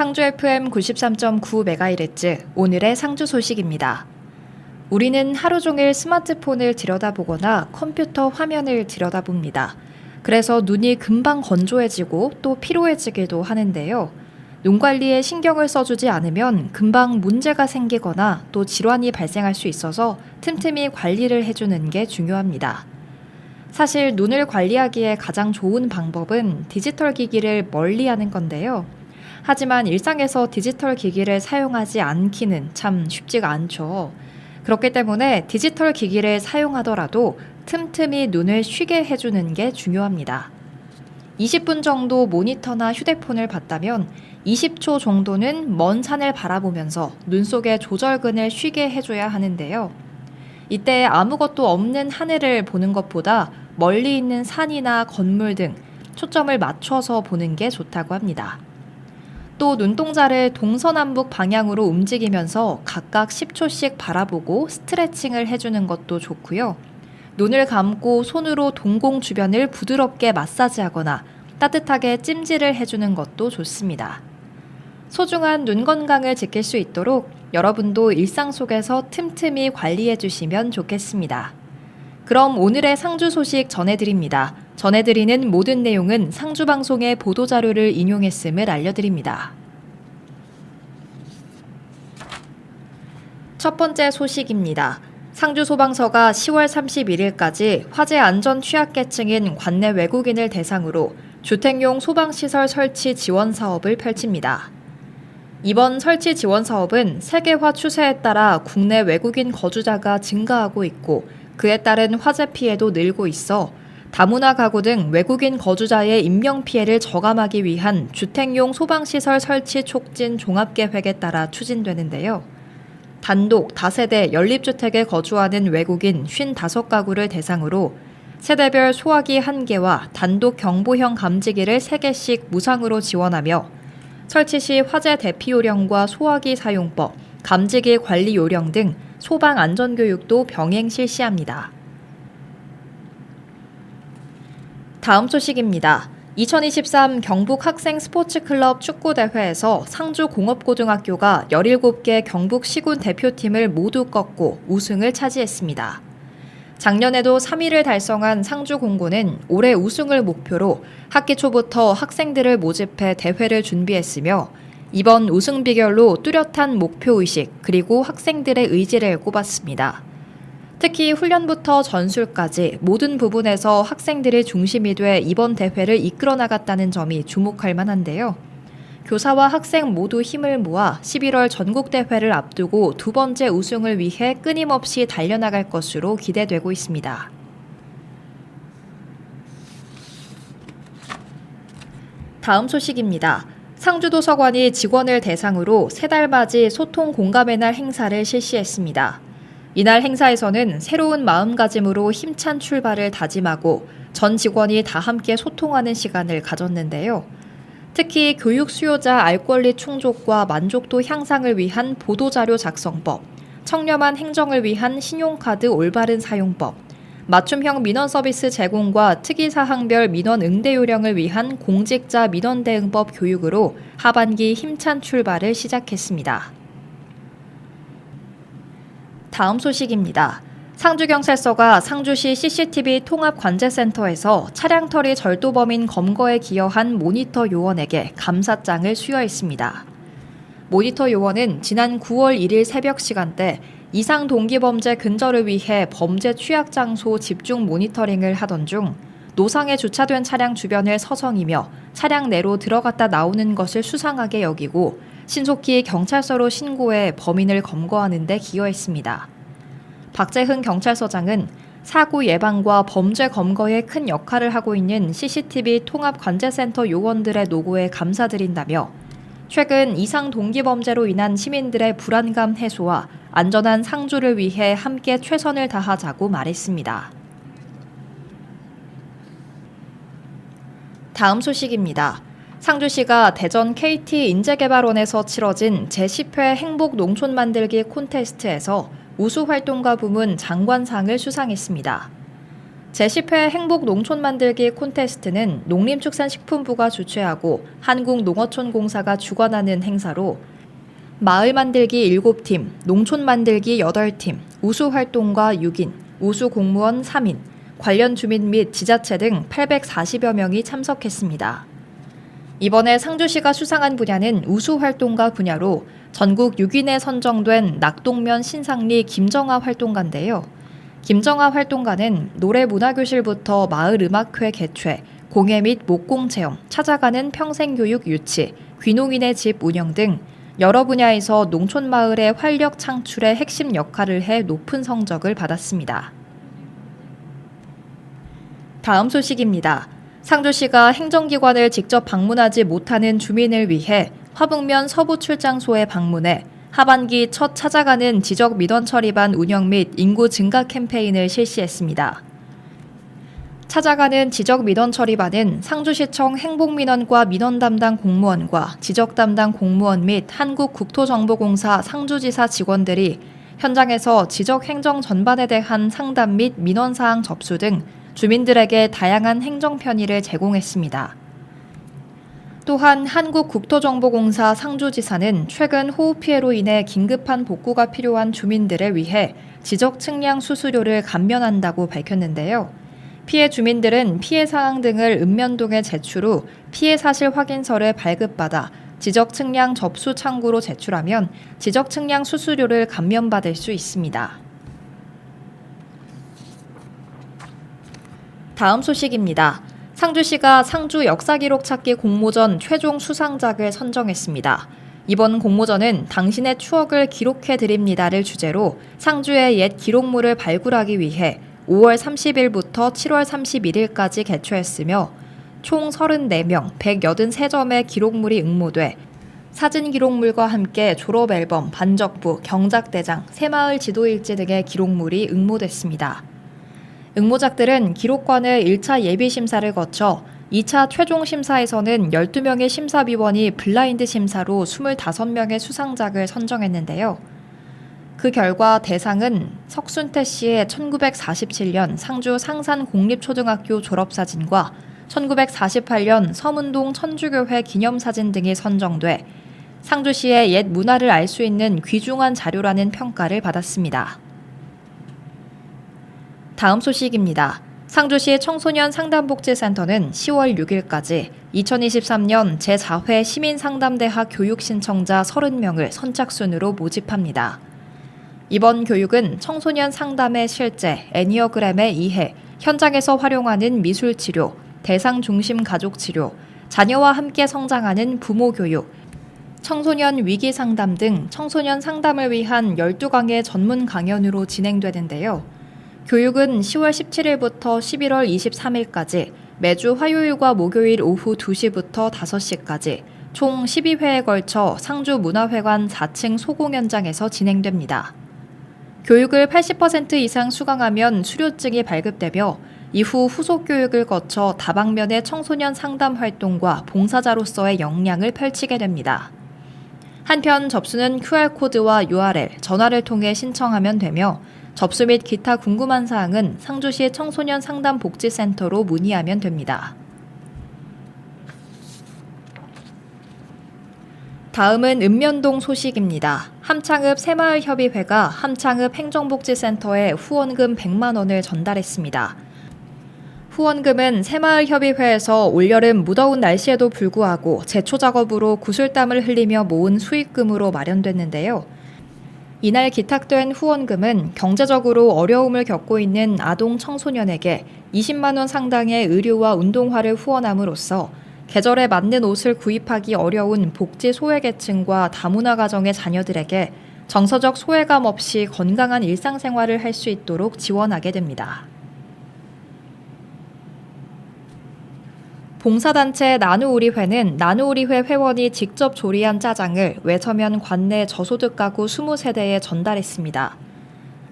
상주 FM 93.9MHz 오늘의 상주 소식입니다. 우리는 하루 종일 스마트폰을 들여다보거나 컴퓨터 화면을 들여다봅니다. 그래서 눈이 금방 건조해지고 또 피로해지기도 하는데요. 눈 관리에 신경을 써주지 않으면 금방 문제가 생기거나 또 질환이 발생할 수 있어서 틈틈이 관리를 해주는 게 중요합니다. 사실 눈을 관리하기에 가장 좋은 방법은 디지털 기기를 멀리하는 건데요. 하지만 일상에서 디지털 기기를 사용하지 않기는 참 쉽지가 않죠. 그렇기 때문에 디지털 기기를 사용하더라도 틈틈이 눈을 쉬게 해주는 게 중요합니다. 20분 정도 모니터나 휴대폰을 봤다면 20초 정도는 먼 산을 바라보면서 눈 속의 조절근을 쉬게 해줘야 하는데요. 이때 아무것도 없는 하늘을 보는 것보다 멀리 있는 산이나 건물 등 초점을 맞춰서 보는 게 좋다고 합니다. 또 눈동자를 동서남북 방향으로 움직이면서 각각 10초씩 바라보고 스트레칭을 해주는 것도 좋고요. 눈을 감고 손으로 동공 주변을 부드럽게 마사지하거나 따뜻하게 찜질을 해주는 것도 좋습니다. 소중한 눈 건강을 지킬 수 있도록 여러분도 일상 속에서 틈틈이 관리해 주시면 좋겠습니다. 그럼 오늘의 상주 소식 전해드립니다. 전해드리는 모든 내용은 상주방송의 보도자료를 인용했음을 알려드립니다. 첫 번째 소식입니다. 상주소방서가 10월 31일까지 화재 안전 취약계층인 관내 외국인을 대상으로 주택용 소방시설 설치 지원 사업을 펼칩니다. 이번 설치 지원 사업은 세계화 추세에 따라 국내 외국인 거주자가 증가하고 있고 그에 따른 화재 피해도 늘고 있어 다문화 가구 등 외국인 거주자의 인명피해를 저감하기 위한 주택용 소방시설 설치 촉진 종합계획에 따라 추진되는데요. 단독, 다세대, 연립주택에 거주하는 외국인 55가구를 대상으로 세대별 소화기 1개와 단독 경보형 감지기를 3개씩 무상으로 지원하며 설치 시 화재 대피 요령과 소화기 사용법, 감지기 관리 요령 등 소방 안전교육도 병행 실시합니다. 다음 소식입니다. 2023 경북 학생 스포츠클럽 축구대회에서 상주공업고등학교가 17개 경북 시군 대표팀을 모두 꺾고 우승을 차지했습니다. 작년에도 3위를 달성한 상주공고는 올해 우승을 목표로 학기 초부터 학생들을 모집해 대회를 준비했으며 이번 우승 비결로 뚜렷한 목표의식 그리고 학생들의 의지를 꼽았습니다. 특히 훈련부터 전술까지 모든 부분에서 학생들이 중심이 돼 이번 대회를 이끌어 나갔다는 점이 주목할 만한데요. 교사와 학생 모두 힘을 모아 11월 전국대회를 앞두고 두 번째 우승을 위해 끊임없이 달려나갈 것으로 기대되고 있습니다. 다음 소식입니다. 상주도서관이 직원을 대상으로 3달 맞이 소통 공감의 날 행사를 실시했습니다. 이날 행사에서는 새로운 마음가짐으로 힘찬 출발을 다짐하고 전 직원이 다 함께 소통하는 시간을 가졌는데요. 특히 교육 수요자 알 권리 충족과 만족도 향상을 위한 보도자료 작성법, 청렴한 행정을 위한 신용카드 올바른 사용법, 맞춤형 민원 서비스 제공과 특이사항별 민원 응대 요령을 위한 공직자 민원 대응법 교육으로 하반기 힘찬 출발을 시작했습니다. 다음 소식입니다. 상주경찰서가 상주시 CCTV 통합관제센터에서 차량털이 절도범인 검거에 기여한 모니터 요원에게 감사장을 수여했습니다. 모니터 요원은 지난 9월 1일 새벽 시간대 이상 동기범죄 근절을 위해 범죄 취약 장소 집중 모니터링을 하던 중 노상에 주차된 차량 주변을 서성이며 차량 내로 들어갔다 나오는 것을 수상하게 여기고 신속히 경찰서로 신고해 범인을 검거하는 데 기여했습니다. 박재흥 경찰서장은 사고 예방과 범죄 검거에 큰 역할을 하고 있는 CCTV 통합관제센터 요원들의 노고에 감사드린다며 최근 이상 동기범죄로 인한 시민들의 불안감 해소와 안전한 상주를 위해 함께 최선을 다하자고 말했습니다. 다음 소식입니다. 상주시가 대전 KT 인재개발원에서 치러진 제10회 행복 농촌 만들기 콘테스트에서 우수활동가 부문 장관상을 수상했습니다. 제10회 행복 농촌 만들기 콘테스트는 농림축산식품부가 주최하고 한국농어촌공사가 주관하는 행사로 마을 만들기 7팀, 농촌 만들기 8팀, 우수활동가 6인, 우수공무원 3인, 관련 주민 및 지자체 등 840여 명이 참석했습니다. 이번에 상주시가 수상한 분야는 우수활동가 분야로 전국 6인에 선정된 낙동면 신상리 김정아 활동가인데요. 김정아 활동가는 노래문화교실부터 마을음악회 개최, 공예 및 목공체험, 찾아가는 평생교육 유치, 귀농인의 집 운영 등 여러 분야에서 농촌마을의 활력 창출에 핵심 역할을 해 높은 성적을 받았습니다. 다음 소식입니다. 상주시가 행정기관을 직접 방문하지 못하는 주민을 위해 화북면 서부출장소에 방문해 하반기 첫 찾아가는 지적 민원 처리반 운영 및 인구 증가 캠페인을 실시했습니다. 찾아가는 지적 민원 처리반은 상주시청 행복민원과 민원 담당 공무원과 지적 담당 공무원 및 한국국토정보공사 상주지사 직원들이 현장에서 지적 행정 전반에 대한 상담 및 민원사항 접수 등 주민들에게 다양한 행정 편의를 제공했습니다. 또한 한국국토정보공사 상주지사는 최근 호우 피해로 인해 긴급한 복구가 필요한 주민들을 위해 지적 측량 수수료를 감면한다고 밝혔는데요. 피해 주민들은 피해 사항 등을 읍면동에 제출 후 피해 사실 확인서를 발급받아 지적 측량 접수 창구로 제출하면 지적 측량 수수료를 감면받을 수 있습니다. 다음 소식입니다. 상주시가 상주 역사기록 찾기 공모전 최종 수상작을 선정했습니다. 이번 공모전은 당신의 추억을 기록해드립니다를 주제로 상주의 옛 기록물을 발굴하기 위해 5월 30일부터 7월 31일까지 개최했으며 총 34명, 183점의 기록물이 응모돼 사진 기록물과 함께 졸업앨범, 반적부, 경작대장, 새마을 지도일지 등의 기록물이 응모됐습니다. 응모작들은 기록관의 1차 예비심사를 거쳐 2차 최종심사에서는 12명의 심사위원이 블라인드 심사로 25명의 수상작을 선정했는데요. 그 결과 대상은 석순태 씨의 1947년 상주 상산공립초등학교 졸업사진과 1948년 서문동 천주교회 기념사진 등이 선정돼 상주시의 옛 문화를 알 수 있는 귀중한 자료라는 평가를 받았습니다. 다음 소식입니다. 상주시 청소년 상담복지센터는 10월 6일까지 2023년 제4회 시민상담대학 교육 신청자 30명을 선착순으로 모집합니다. 이번 교육은 청소년 상담의 실제, 애니어그램의 이해, 현장에서 활용하는 미술치료, 대상 중심 가족치료, 자녀와 함께 성장하는 부모 교육, 청소년 위기 상담 등 청소년 상담을 위한 12강의 전문 강연으로 진행되는데요. 교육은 10월 17일부터 11월 23일까지 매주 화요일과 목요일 오후 2시부터 5시까지 총 12회에 걸쳐 상주문화회관 4층 소공연장에서 진행됩니다. 교육을 80% 이상 수강하면 수료증이 발급되며 이후 후속 교육을 거쳐 다방면의 청소년 상담 활동과 봉사자로서의 역량을 펼치게 됩니다. 한편 접수는 QR코드와 URL, 전화를 통해 신청하면 되며 접수 및 기타 궁금한 사항은 상주시 청소년 상담 복지센터로 문의하면 됩니다. 다음은 읍면동 소식입니다. 함창읍 새마을협의회가 함창읍 행정복지센터에 후원금 100만 원을 전달했습니다. 후원금은 새마을협의회에서 올여름 무더운 날씨에도 불구하고 제초 작업으로 구슬땀을 흘리며 모은 수익금으로 마련됐는데요. 이날 기탁된 후원금은 경제적으로 어려움을 겪고 있는 아동 청소년에게 20만 원 상당의 의류와 운동화를 후원함으로써 계절에 맞는 옷을 구입하기 어려운 복지 소외계층과 다문화 가정의 자녀들에게 정서적 소외감 없이 건강한 일상생활을 할 수 있도록 지원하게 됩니다. 봉사단체 나누우리회는 나누우리회 회원이 직접 조리한 짜장을 외서면 관내 저소득 가구 20세대에 전달했습니다.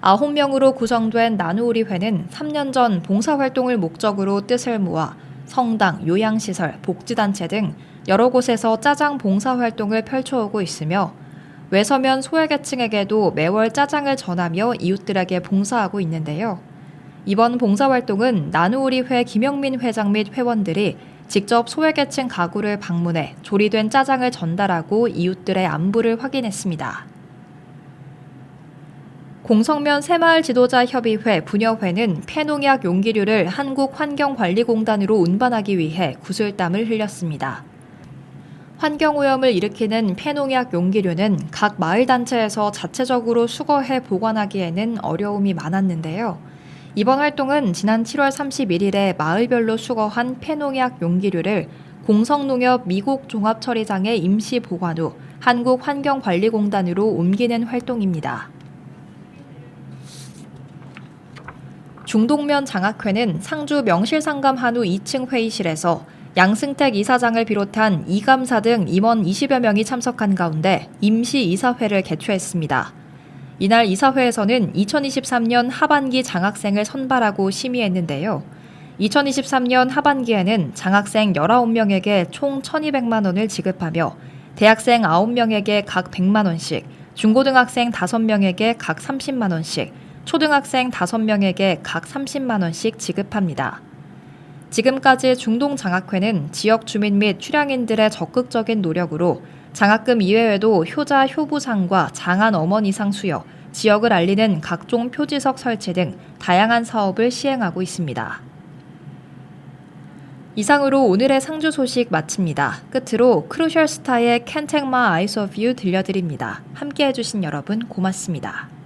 9명으로 구성된 나누우리회는 3년 전 봉사활동을 목적으로 뜻을 모아 성당, 요양시설, 복지단체 등 여러 곳에서 짜장 봉사 활동을 펼쳐오고 있으며 외서면 소외계층에게도 매월 짜장을 전하며 이웃들에게 봉사하고 있는데요. 이번 봉사활동은 나누우리회 김영민 회장 및 회원들이 직접 소외계층 가구를 방문해 조리된 짜장을 전달하고 이웃들의 안부를 확인했습니다. 공성면 새마을지도자협의회 분여회는 폐농약 용기류를 한국환경관리공단으로 운반하기 위해 구슬땀을 흘렸습니다. 환경오염을 일으키는 폐농약 용기류는 각 마을단체에서 자체적으로 수거해 보관하기에는 어려움이 많았는데요. 이번 활동은 지난 7월 31일에 마을별로 수거한 폐농약 용기류를 공성농협 미곡 종합처리장에 임시 보관 후 한국환경관리공단으로 옮기는 활동입니다. 중동면 장학회는 상주 명실상감 한우 2층 회의실에서 양승택 이사장을 비롯한 이감사 등 임원 20여 명이 참석한 가운데 임시 이사회를 개최했습니다. 이날 이사회에서는 2023년 하반기 장학생을 선발하고 심의했는데요. 2023년 하반기에는 장학생 19명에게 총 1,200만 원을 지급하며 대학생 9명에게 각 100만 원씩, 중고등학생 5명에게 각 30만 원씩, 초등학생 5명에게 각 30만 원씩 지급합니다. 지금까지 중동장학회는 지역 주민 및 출향인들의 적극적인 노력으로 장학금 이외에도 효자 효부상과 장한 어머니상 수여, 지역을 알리는 각종 표지석 설치 등 다양한 사업을 시행하고 있습니다. 이상으로 오늘의 상주 소식 마칩니다. 끝으로 크루셜스타의 Can't Take My Eyes Off You 들려드립니다. 함께해 주신 여러분 고맙습니다.